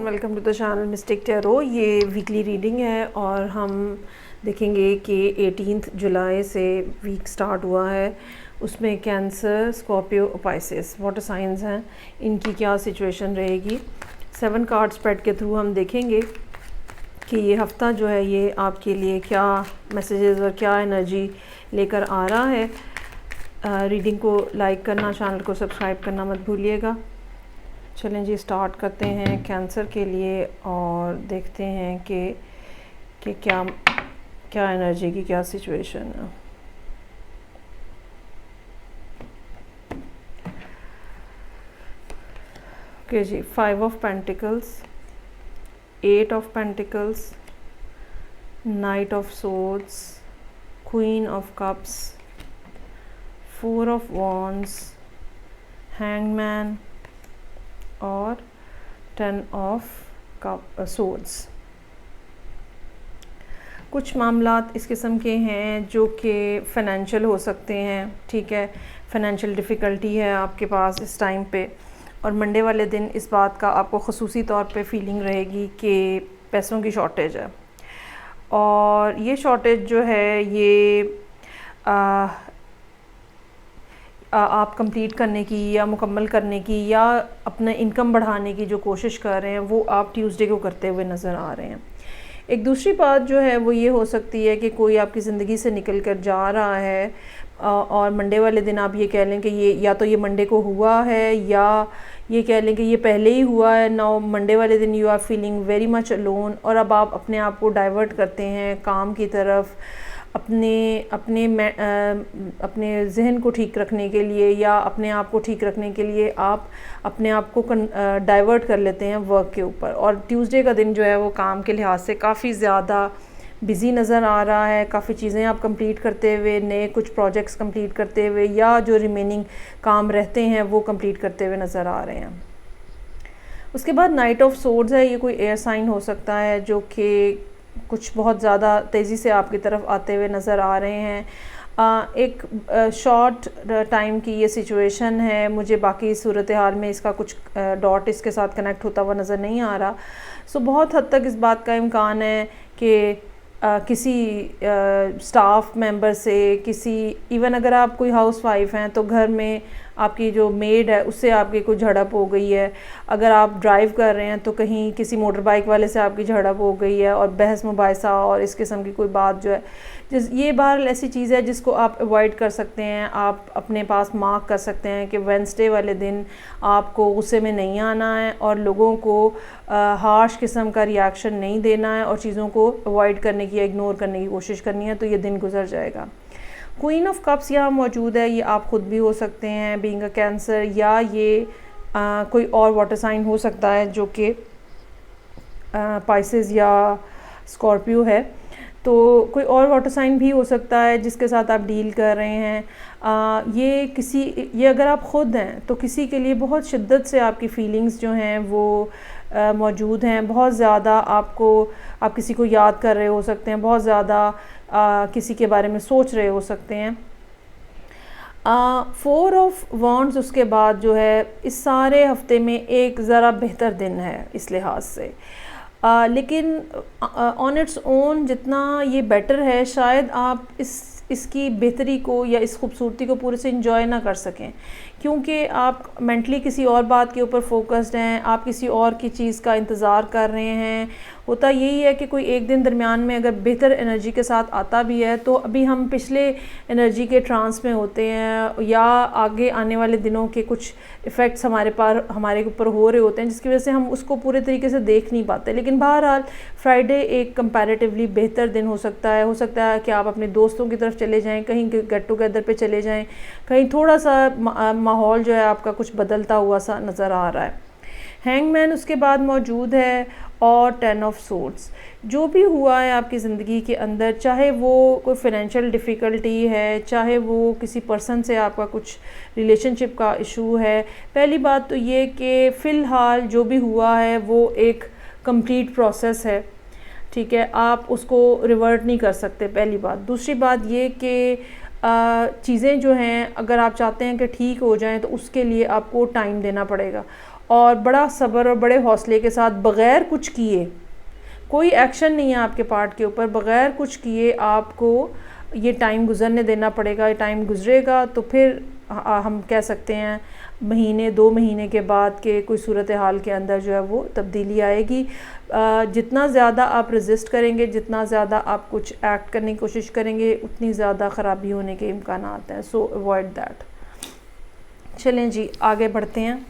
Welcome to the channel mystic tarot. ये weekly reading है और हम देखेंगे कि 18 जुलाई से वीक स्टार्ट हुआ है। उसमें cancer, Scorpio, Pisces water science हैं, इनकी क्या सिचुएशन रहेगी। 7 कार्ड स्प्रेड के थ्रू हम देखेंगे कि ये हफ़्ता जो है ये आपके लिए क्या मैसेजेस और क्या एनर्जी लेकर आ रहा है। रीडिंग को लाइक करना, चैनल को सब्सक्राइब करना मत भूलिएगा। चलें जी, स्टार्ट करते हैं कैंसर के लिए और देखते हैं कि क्या एनर्जी की क्या सिचुएशन है। ओके जी, 5 of pentacles, 8 of pentacles, knight of swords, queen of cups, 4 of wands, hangman और 10 ऑफ कप सोर्ड्स। कुछ मामलात इस किस्म के हैं जो कि फ़ाइनेंशियल हो सकते हैं, ठीक है। फ़ाइनेंशियल डिफ़िकल्टी है आपके पास इस टाइम पे, और मंडे वाले दिन इस बात का आपको ख़ुसूसी तौर पे फीलिंग रहेगी कि पैसों की शॉर्टेज है। और ये शॉर्टेज जो है ये आप कंप्लीट करने की या मुकम्मल करने की या अपने इनकम बढ़ाने की जो कोशिश कर रहे हैं वो आप ट्यूसडे को करते हुए नज़र आ रहे हैं। एक दूसरी बात जो है वो ये हो सकती है कि कोई आपकी ज़िंदगी से निकल कर जा रहा है और मंडे वाले दिन आप ये कह लें कि ये या तो ये मंडे को हुआ है या ये कह लें कि ये पहले ही हुआ है। नाउ मंडे वाले दिन you are feeling very much alone, और अब आप अपने आप को डाइवर्ट करते हैं काम की तरफ, अपने जहन को ठीक रखने के लिए या अपने आप को ठीक रखने के लिए आप अपने आप को डाइवर्ट कर लेते हैं वर्क के ऊपर। और ट्यूसडे का दिन जो है वो काम के लिहाज से काफ़ी ज़्यादा बिज़ी नज़र आ रहा है। काफ़ी चीज़ें आप कंप्लीट करते हुए, नए कुछ प्रोजेक्ट्स कंप्लीट करते हुए या जो रिमेनिंग काम रहते हैं वो कंप्लीट करते हुए नज़र आ रहे हैं। उसके बाद नाइट ऑफ सोर्ड्स है। ये कोई एयर साइन हो सकता है जो कि कुछ बहुत ज़्यादा तेज़ी से आपकी तरफ आते हुए नज़र आ रहे हैं। एक शॉर्ट टाइम की ये सिचुएशन है। मुझे बाकी सूरत हाल में इसका कुछ डॉट इसके साथ कनेक्ट होता हुआ नज़र नहीं आ रहा। सो बहुत हद तक इस बात का इम्कान है कि किसी स्टाफ मेंबर से, इवन अगर आप कोई हाउस वाइफ हैं तो घर में आपकी जो मेड है उससे आपकी कोई झड़प हो गई है। अगर आप ड्राइव कर रहे हैं तो कहीं किसी मोटर बाइक वाले से आपकी झड़प हो गई है और बहस मुबाहिसा और इस किस्म की कोई बात जो है ये बहरहाल ऐसी चीज़ है जिसको आप अवॉइड कर सकते हैं। आप अपने पास मार्क कर सकते हैं कि वेडनेसडे वाले दिन आपको गुस्से में नहीं आना है और लोगों को हार्श किस्म का रिएक्शन नहीं देना है और चीज़ों को अवॉइड करने की या इग्नोर करने की कोशिश करनी है, तो ये दिन गुजर जाएगा। क्वीन ऑफ कप्स यहाँ मौजूद है। ये आप ख़ुद भी हो सकते हैं बीइंग अ कैंसर, या ये कोई और वाटर साइन हो सकता है जो कि पाइसेस या स्कॉर्पियो है। तो कोई और वाटर साइन भी हो सकता है जिसके साथ आप डील कर रहे हैं। ये अगर आप ख़ुद हैं तो किसी के लिए बहुत शिद्दत से आपकी फीलिंग्स जो हैं वो मौजूद हैं। बहुत ज़्यादा आप किसी को याद कर रहे हो सकते हैं, बहुत ज़्यादा किसी के बारे में सोच रहे हो सकते हैं। 4 ऑफ वॉन्ड्स उसके बाद जो है इस सारे हफ्ते में एक ज़रा बेहतर दिन है इस लिहाज से। लेकिन ऑन इट्स ओन जितना ये बेटर है, शायद आप इसकी बेहतरी को या इस खूबसूरती को पूरे से इंजॉय ना कर सकें, क्योंकि आप मेंटली किसी और बात के ऊपर फोकस्ड हैं, आप किसी और की चीज़ का इंतज़ार कर रहे हैं। होता यही है कि कोई एक दिन दरमियान में अगर बेहतर एनर्जी के साथ आता भी है तो अभी हम पिछले एनर्जी के ट्रांस में होते हैं या आगे आने वाले दिनों के कुछ इफ़ेक्ट्स हमारे ऊपर हो रहे होते हैं जिसकी वजह से हम उसको पूरे तरीके से देख नहीं पाते। लेकिन बहरहाल फ्राइडे एक कंपैरेटिवली बेहतर दिन हो सकता है कि आप अपने दोस्तों की तरफ चले जाएं, कहीं गेट टुगेदर पे चले जाएं, कहीं थोड़ा सा माहौल जो है आपका कुछ बदलता हुआ सा नज़र आ रहा है। हैंगमैन उसके बाद मौजूद है और 10 ऑफ सोर्ड्स। जो भी हुआ है आपकी ज़िंदगी के अंदर, चाहे वो कोई फाइनेंशियल डिफ़िकल्टी है, चाहे वो किसी पर्सन से आपका कुछ रिलेशनशिप का इशू है, पहली बात तो ये कि फ़िलहाल जो भी हुआ है वो एक कंप्लीट प्रोसेस है, ठीक है। आप उसको रिवर्ट नहीं कर सकते, पहली बात। दूसरी बात ये कि चीज़ें जो हैं अगर आप चाहते हैं कि ठीक हो जाएं तो उसके लिए आपको टाइम देना पड़ेगा। और बड़ा सब्र और बड़े हौसले के साथ बग़ैर कुछ किए, कोई एक्शन नहीं है आपके पार्ट के ऊपर, बग़ैर कुछ किए आपको ये टाइम गुज़रने देना पड़ेगा। ये टाइम गुज़रेगा तो फिर हम कह सकते हैं महीने 2 महीने के बाद के कोई सूरत हाल के अंदर जो है वो तब्दीली आएगी। जितना ज़्यादा आप रेजिस्ट करेंगे, जितना ज़्यादा आप कुछ एक्ट करने की कोशिश करेंगे, उतनी ज़्यादा ख़राबी होने के इम्कानात हैं। सो अवॉइड दैट। चलें जी, आगे बढ़ते हैं।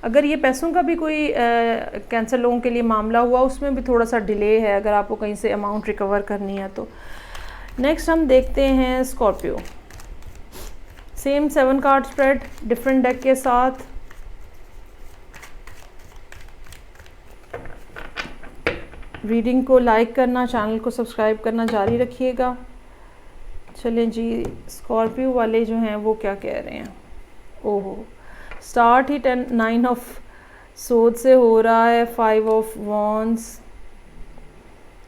अगर ये पैसों का भी कोई कैंसर लोगों के लिए मामला हुआ, उसमें भी थोड़ा सा डिले है अगर आपको कहीं से अमाउंट रिकवर करनी है तो। नेक्स्ट हम देखते हैं Scorpio. Same 7 card spread different deck के साथ। रीडिंग को लाइक करना, चैनल को सब्सक्राइब करना जारी रखिएगा। चलें जी, स्कॉर्पियो वाले जो हैं वो क्या कह रहे हैं। ओहो, स्टार्ट ही 9 ऑफ सोड से हो रहा है, 5 of wands,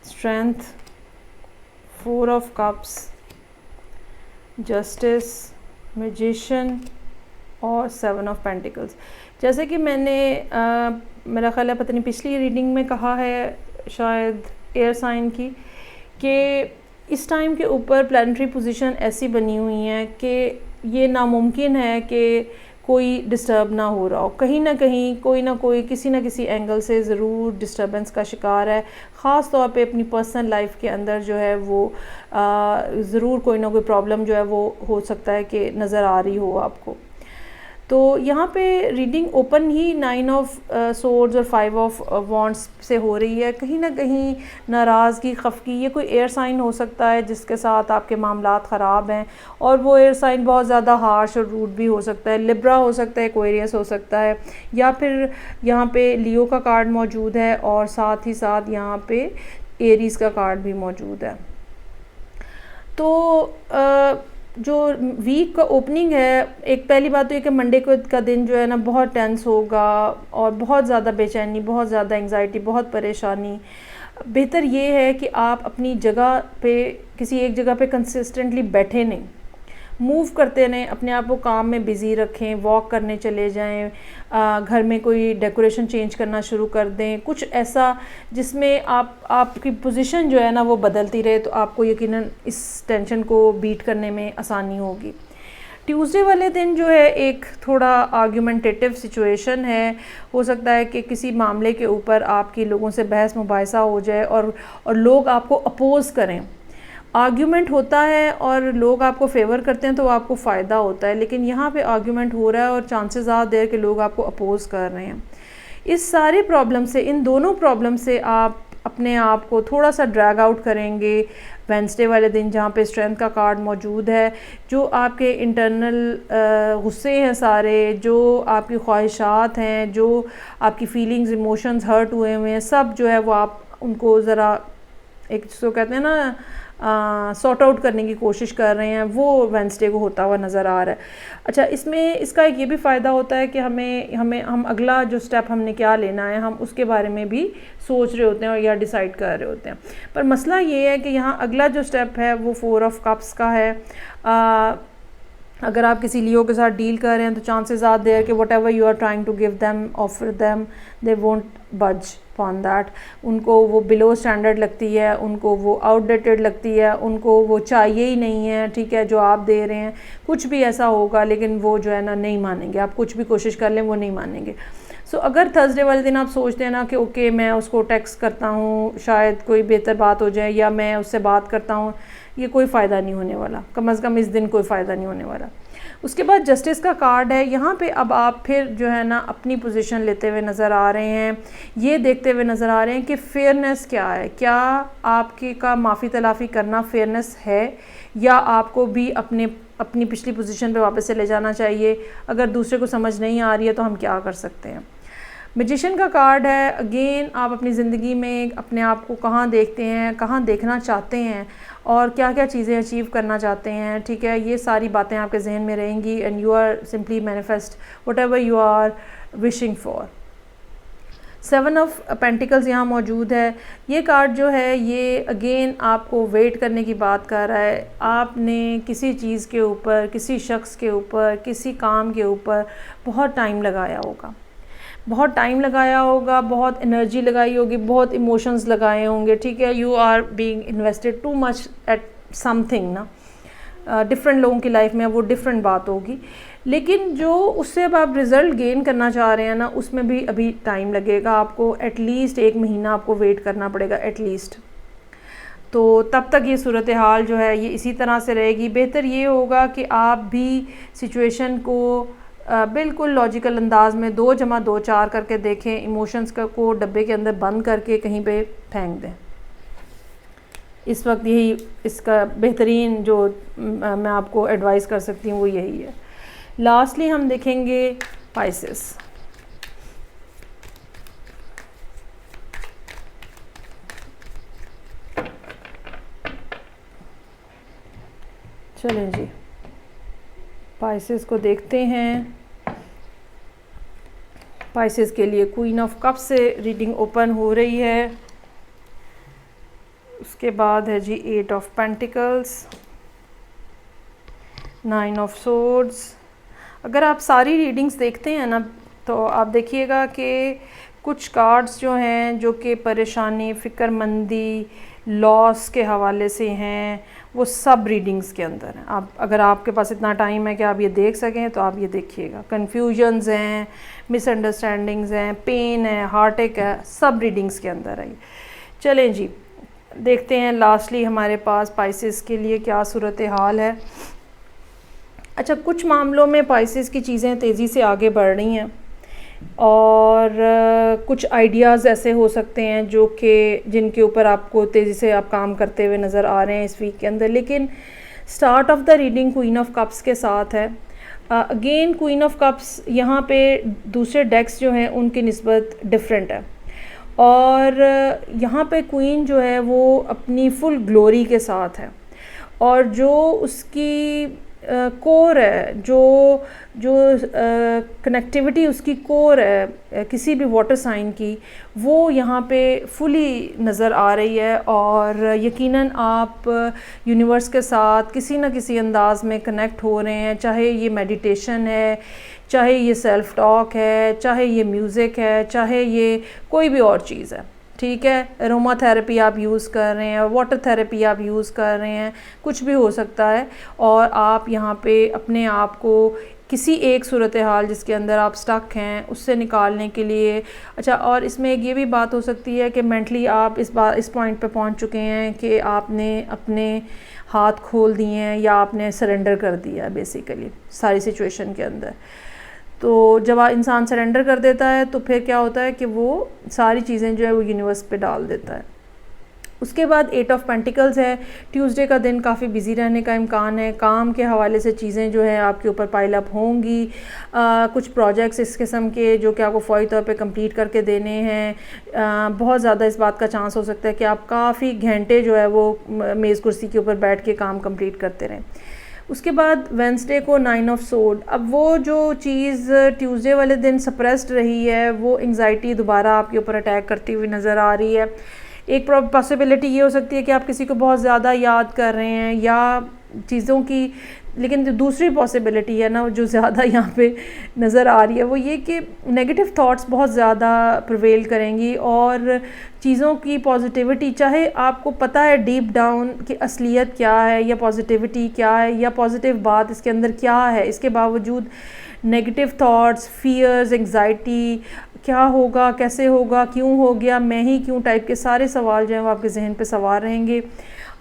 strength, 4 of cups, justice, magician और 7 ऑफ पेंटिकल्स। जैसे कि मैंने मेरा ख्याल है पता नहीं पिछली रीडिंग में कहा है शायद एयर साइन की, कि इस टाइम के ऊपर प्लानिटरी पोजीशन ऐसी बनी हुई है कि ये नामुमकिन है कि कोई डिस्टर्ब ना हो रहा हो। कहीं ना कहीं कोई ना कोई किसी ना किसी एंगल से ज़रूर डिस्टर्बेंस का शिकार है। ख़ास तौर पे अपनी पर्सनल लाइफ के अंदर जो है वो ज़रूर कोई ना कोई प्रॉब्लम जो है वो हो सकता है कि नज़र आ रही हो आपको। तो यहाँ पे reading open he 9 of swords और 5 ऑफ वॉन्ड्स से हो रही है। कहीं ना कहीं नाराज़गी, खफगी, ये कोई एयर साइन हो सकता है जिसके साथ आपके मामलात ख़राब हैं, और वो एयर साइन बहुत ज़्यादा हार्श और रूड भी हो सकता है। लिब्रा हो सकता है, एक्वेरियस हो सकता है, या फिर यहाँ पे लियो का कार्ड मौजूद है और साथ ही साथ यहाँ पे एरीज़ का कार्ड भी मौजूद है। तो जो वीक का ओपनिंग है, एक पहली बात तो ये कि मंडे का दिन जो है ना बहुत टेंस होगा और बहुत ज़्यादा बेचैनी, बहुत ज़्यादा एंग्जाइटी, बहुत परेशानी। बेहतर ये है कि आप अपनी जगह पे, किसी एक जगह पे कंसिस्टेंटली बैठे नहीं, मूव करते रहें, अपने आप को काम में बिज़ी रखें, वॉक करने चले जाएं, घर में कोई डेकोरेशन चेंज करना शुरू कर दें, कुछ ऐसा जिसमें आपकी पोजीशन जो है ना वो बदलती रहे, तो आपको यकीनन इस टेंशन को बीट करने में आसानी होगी। ट्यूसडे वाले दिन जो है एक थोड़ा आर्ग्यूमेंटेटिव सिचुएशन है। हो सकता है कि किसी मामले के ऊपर आपकी लोगों से बहस मुबाहिसा हो जाए और लोग आपको अपोज़ करें। आर्ग्यूमेंट होता है और लोग आपको फेवर करते हैं तो आपको फ़ायदा होता है, लेकिन यहाँ पे आर्ग्यूमेंट हो रहा है और चांसेस आर देयर कि लोग आपको अपोज़ कर रहे हैं। इस सारी प्रॉब्लम से, इन दोनों प्रॉब्लम से आप अपने आप को थोड़ा सा ड्रैग आउट करेंगे वेंसडे वाले दिन, जहाँ पे स्ट्रेंथ का कार्ड मौजूद है। जो आपके इंटरनल गुस्से हैं सारे, जो आपकी ख्वाहिशात हैं, जो आपकी फीलिंग्स, इमोशंस हर्ट हुए हुए हैं, सब जो है वो आप उनको ज़रा एक जिसको कहते हैं ना सॉर्ट आउट करने की कोशिश कर रहे हैं, वो वेंसडे को होता हुआ नज़र आ रहा है। अच्छा, इसमें इसका एक ये भी फ़ायदा होता है कि हम अगला जो स्टेप हमने क्या लेना है, हम उसके बारे में भी सोच रहे होते हैं और या डिसाइड कर रहे होते हैं। पर मसला ये है कि यहाँ अगला जो स्टेप है वो 4 ऑफ कप्स का है। अगर आप किसी लियो के साथ डील कर रहे हैं तो चांसेस आर देयर कि whatever you are trying to give them, offer them, they won't budge on that. उनको वो बिलो स्टैंडर्ड लगती है, उनको वो आउटडेटेड लगती है, उनको वो चाहिए ही नहीं है, ठीक है, जो आप दे रहे हैं। कुछ भी ऐसा होगा लेकिन वो जो है ना नहीं मानेंगे, आप कुछ भी कोशिश कर लें वो नहीं मानेंगे। सो अगर थर्सडे वाले दिन आप सोचते हैं ना कि ओके मैं उसको टेक्स्ट करता हूँ, शायद कोई बेहतर बात हो जाए, या मैं उससे बात करता हूँ, ये कोई फ़ायदा नहीं होने वाला, कम से कम इस दिन कोई फ़ायदा नहीं होने वाला। उसके बाद जस्टिस का कार्ड है। यहाँ पे अब आप फिर जो है ना अपनी पोजीशन लेते हुए नज़र आ रहे हैं, ये देखते हुए नज़र आ रहे हैं कि फेयरनेस क्या है, क्या आपके का माफ़ी तलाफ़ी करना फेयरनेस है, या आपको भी अपनी पिछली पोजीशन पे वापस चले जाना चाहिए। अगर दूसरे को समझ नहीं आ रही है तो हम क्या कर सकते हैं। मैजिशियन का कार्ड है। अगेन आप अपनी ज़िंदगी में अपने आप को कहाँ देखते हैं, कहाँ देखना चाहते हैं और क्या क्या चीज़ें अचीव करना चाहते हैं, ठीक है, ये सारी बातें आपके जहन में रहेंगी। And you are simply manifest whatever you are wishing for. 7 of pentacles यहाँ मौजूद है। ये कार्ड जो है ये अगेन आपको वेट करने की बात कर रहा है। आपने किसी चीज़ के ऊपर, किसी शख्स के ऊपर, किसी काम के ऊपर बहुत टाइम लगाया होगा। बहुत टाइम लगाया होगा, बहुत एनर्जी लगाई होगी, बहुत इमोशंस लगाए होंगे, ठीक है, you are being invested too much at something ना। डिफरेंट लोगों की लाइफ में वो डिफरेंट बात होगी, लेकिन जो उससे अब आप रिज़ल्ट गेन करना चाह रहे हैं ना, उसमें भी अभी टाइम लगेगा आपको, एटलीस्ट 1 महीना आपको वेट करना पड़ेगा एटलीस्ट। तो तब तक ये सूरत हाल जो है ये इसी तरह से रहेगी। बेहतर ये होगा कि आप भी सिचुएशन को बिल्कुल लॉजिकल अंदाज में 2 + 2 4 करके देखें, इमोशंस को डब्बे के अंदर बंद करके कहीं पे फेंक दें। इस वक्त यही इसका बेहतरीन जो मैं आपको एडवाइस कर सकती हूँ वो यही है। लास्टली हम देखेंगे पाइसेस। चलें जी, पाइसेस को देखते हैं। पाइसेस के लिए क्वीन ऑफ कप से रीडिंग ओपन हो रही है। उसके बाद है जी 8 ऑफ पेंटिकल्स, 9 ऑफ सोर्ड्स। अगर आप सारी रीडिंग्स देखते हैं ना, तो आप देखिएगा कि कुछ कार्ड्स जो हैं जो कि परेशानी, फ़िक्रमंदी, लॉस के हवाले से हैं, वो सब रीडिंग्स के अंदर हैं। आप अगर आपके पास इतना टाइम है कि आप ये देख सकें तो आप ये देखिएगा। कन्फ्यूजन्स हैं, मिसअंडरस्टैंडिंग्स हैं, पेन है, हार्ट एक है, सब रीडिंग्स के अंदर है। चलें जी, देखते हैं लास्टली हमारे पास पाइसेस के लिए क्या सूरत हाल है। अच्छा, कुछ मामलों में पाइसेस की चीज़ें तेज़ी से आगे बढ़ रही हैं और कुछ आइडियाज़ ऐसे हो सकते हैं जो कि जिनके ऊपर आपको तेज़ी से आप काम करते हुए नज़र आ रहे हैं इस वीक के अंदर। लेकिन start of the reading queen of cups के साथ है। अगेन क्वीन ऑफ कप्स यहाँ पे दूसरे डेक्स जो हैं उनकी निस्बत डिफरेंट है और यहाँ पे क्वीन जो है वो अपनी फुल ग्लोरी के साथ है और जो उसकी कोर है, जो जो कनेक्टिविटी उसकी कोर है किसी भी वाटर साइन की, वो यहाँ पे फुली नज़र आ रही है और यकीनन आप यूनिवर्स के साथ किसी न किसी अंदाज में कनेक्ट हो रहे हैं। चाहे ये मेडिटेशन है, चाहे ये सेल्फ टॉक है, चाहे ये म्यूज़िक है, चाहे ये कोई भी और चीज़ है, ठीक है। अरोमा थेरेपी आप यूज़ कर रहे हैं, वाटर थेरेपी आप यूज़ कर रहे हैं, कुछ भी हो सकता है और आप यहाँ पे अपने आप को किसी एक सूरत हाल जिसके अंदर आप स्टक हैं उससे निकालने के लिए। अच्छा, और इसमें एक ये भी बात हो सकती है कि मेंटली आप इस पॉइंट पे पहुँच चुके हैं कि आपने अपने हाथ खोल दिए हैं या आपने सरेंडर कर दिया है बेसिकली सारी सिचुएशन के अंदर। तो जब इंसान सरेंडर कर देता है तो फिर क्या होता है कि वो सारी चीज़ें जो है वो यूनिवर्स पे डाल देता है। उसके बाद 8 ऑफ पेंटिकल्स है। ट्यूसडे का दिन काफ़ी बिजी रहने का इम्कान है। काम के हवाले से चीज़ें जो है आपके ऊपर पाइल अप होंगी। कुछ प्रोजेक्ट्स इस किस्म के जो कि आपको फौरी तौर पे कंप्लीट करके देने हैं। बहुत ज़्यादा इस बात का चांस हो सकता है कि आप काफ़ी घंटे जो है वो मेज़ कुर्सी के ऊपर बैठ के काम कंप्लीट करते रहें। उसके बाद वेंसडे को 9 ऑफ सोर्ड। अब वो जो चीज़ ट्यूसडे वाले दिन सप्रेस्ड रही है वो एंग्जाइटी दोबारा आपके ऊपर अटैक करती हुई नज़र आ रही है। एक पॉसिबिलिटी ये हो सकती है कि आप किसी को बहुत ज़्यादा याद कर रहे हैं या चीज़ों की, लेकिन जो दूसरी पॉसिबिलिटी है ना जो ज़्यादा यहाँ पे नज़र आ रही है वो ये कि नेगेटिव थॉट्स बहुत ज़्यादा प्रिवेल करेंगी और चीज़ों की पॉजिटिविटी, चाहे आपको पता है डीप डाउन कि असलियत क्या है या पॉजिटिविटी क्या है या पॉजिटिव बात इसके अंदर क्या है, इसके बावजूद नेगेटिव थॉट्स, फियर्स, एंग्जाइटी, क्या होगा, कैसे होगा, क्यों हो गया, मैं ही क्यों टाइप के सारे सवाल जो हैं वो आपके जहन पे सवार रहेंगे।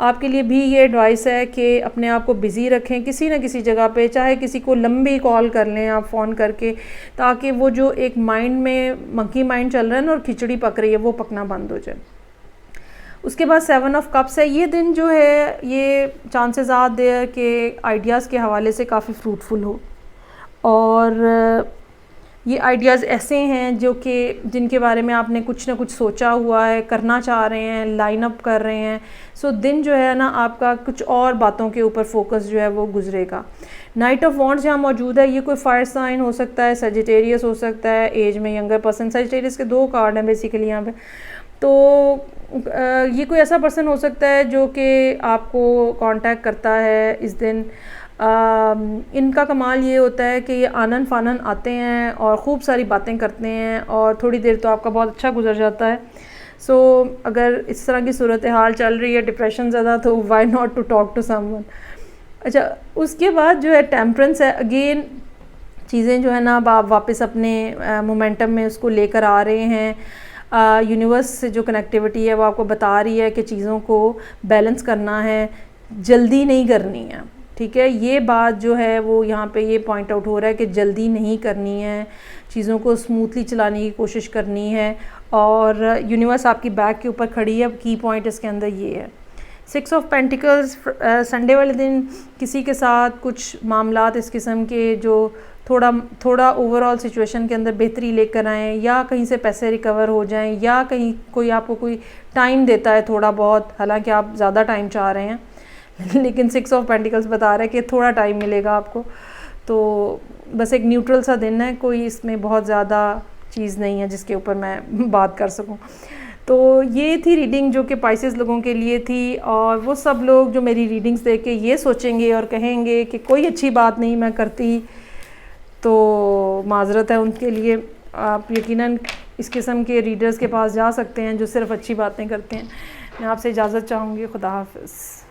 आपके लिए भी ये एडवाइस है कि अपने आप को बिज़ी रखें किसी न किसी जगह पे, चाहे किसी को लंबी कॉल कर लें आप फ़ोन करके, ताकि वो जो एक माइंड में मंकी माइंड चल रहा है ना और खिचड़ी पक रही है वो पकना बंद हो जाए। उसके बाद 7 ऑफ कप्स है। ये दिन जो है ये चांसेस आर देयर कि आइडियाज़ के हवाले से काफ़ी फ्रूटफुल हो और ये आइडियाज़ ऐसे हैं जो कि जिनके बारे में आपने कुछ ना कुछ सोचा हुआ है, करना चाह रहे हैं, लाइन अप कर रहे हैं। सो दिन जो है ना आपका कुछ और बातों के ऊपर फोकस जो है वो गुजरेगा। नाइट ऑफ वॉन्ड्स यहाँ मौजूद है। ये कोई फायर साइन हो सकता है, सजिटेरियस हो सकता है, एज में यंगर पर्सन। सजिटेरियस के 2 कार्ड हैं बेसिकली यहाँ पे। तो ये कोई ऐसा पर्सन हो सकता है जो कि आपको कांटेक्ट करता है इस दिन। इनका कमाल ये होता है कि ये आनन फानन आते हैं और ख़ूब सारी बातें करते हैं और थोड़ी देर तो आपका बहुत अच्छा गुजर जाता है। सो अगर इस तरह की सूरत हाल चल रही है, डिप्रेशन ज़्यादा, तो why not to talk to someone. अच्छा, उसके बाद जो है टेम्परेंस है। अगेन चीज़ें जो है ना, अब आप वापस अपने मोमेंटम में उसको लेकर आ रहे हैं। यूनिवर्स से जो कनेक्टिविटी है वो आपको बता रही है कि चीज़ों को बैलेंस करना है, जल्दी नहीं करनी है। ठीक है, ये बात जो है वो यहाँ पे ये पॉइंट आउट हो रहा है कि जल्दी नहीं करनी है, चीज़ों को स्मूथली चलाने की कोशिश करनी है और यूनिवर्स आपकी बैक के ऊपर खड़ी है। की पॉइंट इसके अंदर ये है। 6 ऑफ पेंटिकल्स, संडे वाले दिन किसी के साथ कुछ मामलात इस किस्म के जो थोड़ा ओवरऑल सिचुएशन के अंदर बेहतरी लेकर आएँ, या कहीं से पैसे रिकवर हो जाएं, या कहीं कोई आपको कोई टाइम देता है थोड़ा बहुत, हालांकि आप ज़्यादा टाइम चाह रहे हैं लेकिन 6 ऑफ पेंटिकल्स बता रहा है कि थोड़ा टाइम मिलेगा आपको। तो बस एक न्यूट्रल सा दिन है, कोई इसमें बहुत ज़्यादा चीज़ नहीं है जिसके ऊपर मैं बात कर सकूं। तो ये थी रीडिंग जो कि पाइसेस लोगों के लिए थी, और वो सब लोग जो मेरी रीडिंग्स देख के ये सोचेंगे और कहेंगे कि कोई अच्छी बात नहीं मैं करती, तो माजरत है उनके लिए। आप यकीनन इस किस्म के रीडर्स के पास जा सकते हैं जो सिर्फ अच्छी बातें करते हैं। मैं आपसे इजाज़त चाहूँगी। खुदा हाफ़िज़।